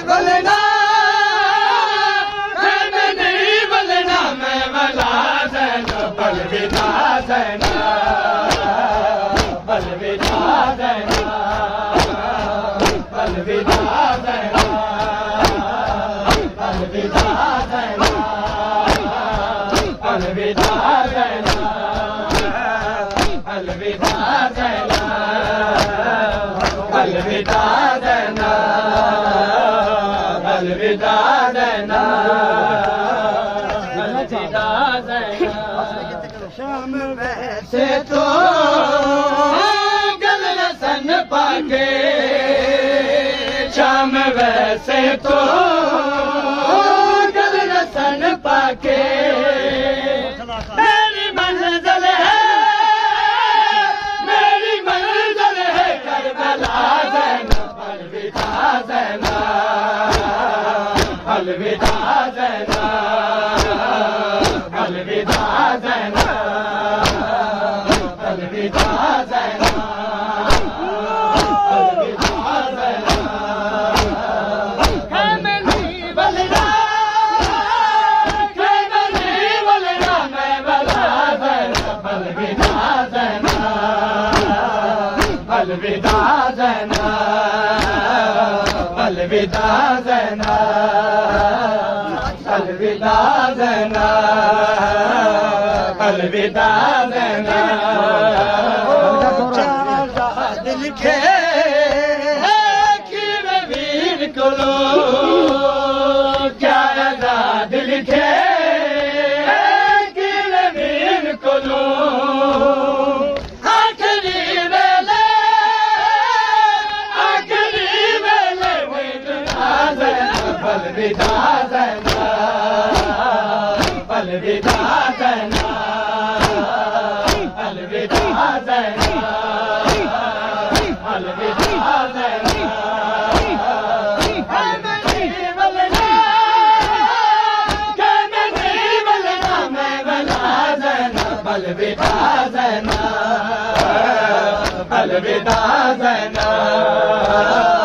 बलना मैं नहीं बलना मैं बला देना बलविदा देना बलविदा देना बलविदा देना बलविदा देना अलविदा देना अलविदा देना अलविदा देना अलविदा देना अलविदा देना शाम वैसे तो गल सन पाके शाम वैसे तो गल सन पाके मेरी मंजिल है करबला देना अलविदा देना अलविदा देना अलविदा देना अलविदा देना अलविदा देना मैं नहीं बलना अलविदा देना अलविदा देना अलविदा देना अलविदा देना अलविदा देना दिल के वीर को लो क्या दिल के अलविदा देना अलविदा देना अलविदा देना अलविदा देना मैं नहीं बलना मैं बला देना अलविदा देना अलविदा देना